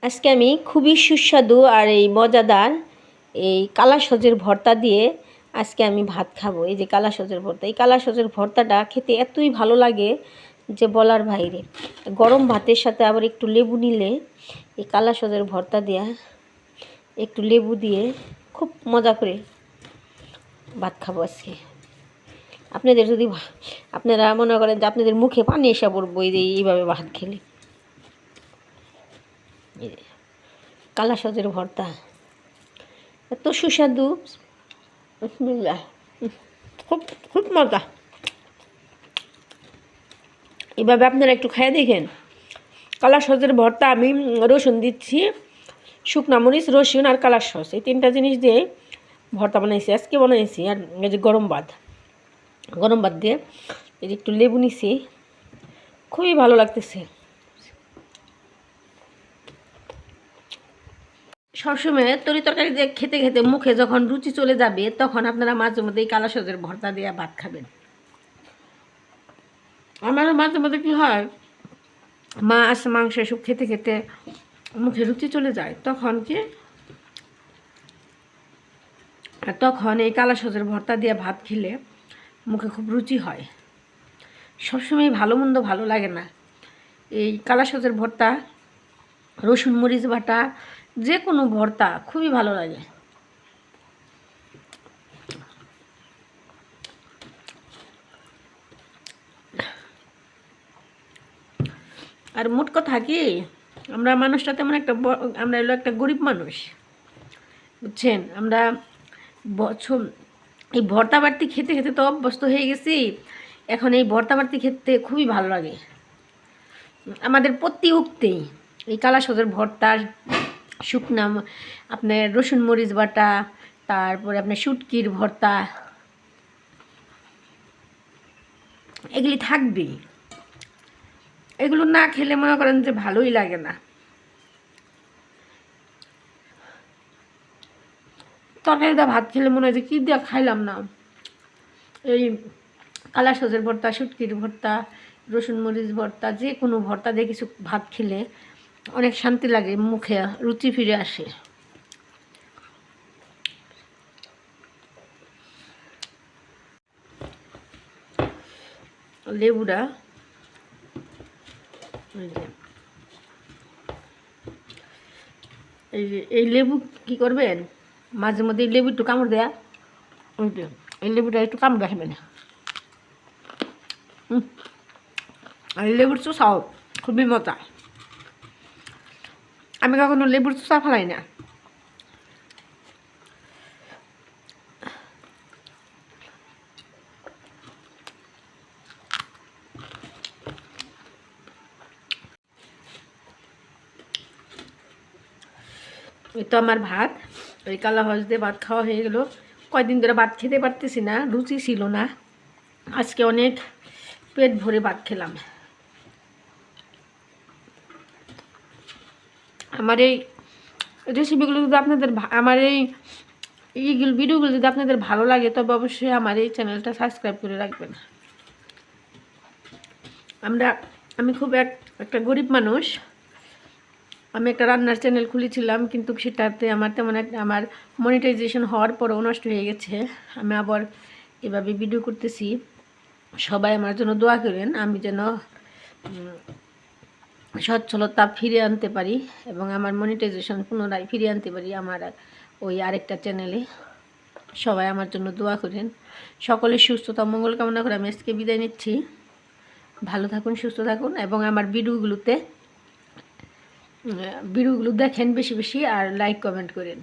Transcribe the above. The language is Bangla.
আজকে আমি খুবই সুস্বাদু আর এই মজাদার এই কালা সজের ভর্তা দিয়ে আজকে আমি ভাত খাবো। এই যে কালা সজের ভর্তা, এই কালা সজের ভর্তাটা খেতে এতই ভালো লাগে যে বলার বাইরে। গরম ভাতের সাথে আবার একটু লেবু নিলে এই কালা সজের ভর্তা দিয়ে একটু লেবু দিয়ে খুব মজা করে ভাত খাবো আজকে। আপনাদের যদি আপনারা মনে করেন যে আপনাদের মুখে পানি এসে পড়বো এইভাবে ভাত খেলে। কালা সজের ভর্তা এত সুস্বাদু, বিসমিল্লাহ, খুব খুব মজা। এভাবে আপনারা একটু খেয়ে দেখেন। কালা সজের ভর্তা আমি রসুন দিচ্ছি, শুকনা মরিচ, রসুন আর কালা সস, এই তিনটা জিনিস দিয়ে ভর্তা বানাইছি আজকে বানাইছি। আর এই যে গরম ভাত দিয়ে এই যে একটু লেবু নিছি, খুবই ভালো লাগতেছে। সবসময় তরি তরকারি দিয়ে খেতে খেতে মুখে যখন রুচি চলে যাবে তখন আপনারা মাঝে মধ্যে এই কালা সজের ভর্তা দিয়ে ভাত খাবেন। আমারও মাঝে মধ্যে কী হয়, মাছ মাংস এসব খেতে খেতে মুখে রুচি চলে যায়, তখন এই কালা সজের ভর্তা দিয়ে ভাত খেলে মুখে খুব রুচি হয়। সবসময় ভালো মন্দ ভালো লাগে না, এই কালা সজের ভর্তা, রসুন মরিচ বাটা, যে কোনো ভর্তা খুবই ভালো লাগে। আর মোট কথা কি, আমরা মানুষটা তেমন আমরা এলো একটা গরিব মানুষ, বুঝছেন। আমরা এই ভর্তা বাড়তি খেতে খেতে তো অভ্যস্ত হয়ে গেছি। এখন এই ভর্তা বাড়তি খেতে খুবই ভালো লাগে আমাদের। প্রতি উক্তেই এই কালা সজের ভর্তা, শুকনা আপনার রসুন মরিচ বাটা, তারপরে আপনার শুটকির ভর্তা, এগুলি থাকবেই। এগুলো না খেলে মনে করেন যে ভালোই লাগে না। তরকারি দিয়ে ভাত খেলে মনে হয় যে কী দিয়ে খাইলাম না। এই কালা সজের ভর্তা, শুটকির ভর্তা, রসুন মরিচ ভর্তা, যে কোনো ভর্তা দিয়ে কিছু ভাত খেলে অনেক শান্তি লাগে, মুখে রুচি ফিরে আসে। লেবুটা এই লেবু কি করবেন, মাঝে মধ্যে এই লেবু একটু কামড় দেয়া, এই লেবুটা একটু কামড় দেখাবেন। আর লেবুর চোষাও খুবই মজা। আমি কখনো লেবুর চোষা ফেলাই না। ওই তো আমার ভাত, ওই কালা হজ দিয়ে ভাত খাওয়া হয়ে গেল। কয়দিন ধরে ভাত খেতে পারতেছি না, রুচি ছিল না। আজকে অনেক পেট ভরে ভাত খেলাম। আমার এই রেসিপিগুলো যদি আপনাদের, আমার এইগুলো ভিডিওগুলো যদি আপনাদের ভালো লাগে তবে অবশ্যই আমার এই চ্যানেলটা সাবস্ক্রাইব করে রাখবেন। আমি খুব একটা গরিব মানুষ। আমি একটা রান্নার চ্যানেল খুলেছিলাম, কিন্তু সেটাতে আমার তেমন আমার মনিটাইজেশন হওয়ার পরেও নষ্ট হয়ে গেছে। আমি আবার এভাবে ভিডিও করতেছি। সবাই আমার জন্য দোয়া করেন, আমি যেন সচ্ছলতা ফিরে আনতে পারি এবং আমার মনিটাইজেশন পুনরায় ফিরে আনতে পারি আমার ওই আরেকটা চ্যানেলে। সবাই আমার জন্য দোয়া করেন। সকলের সুস্থতা মঙ্গল কামনা করে আমি আজকে বিদায় নিচ্ছি। ভালো থাকুন, সুস্থ থাকুন এবং আমার ভিডিওগুলো দেখেন বেশি বেশি, আর লাইক কমেন্ট করেন।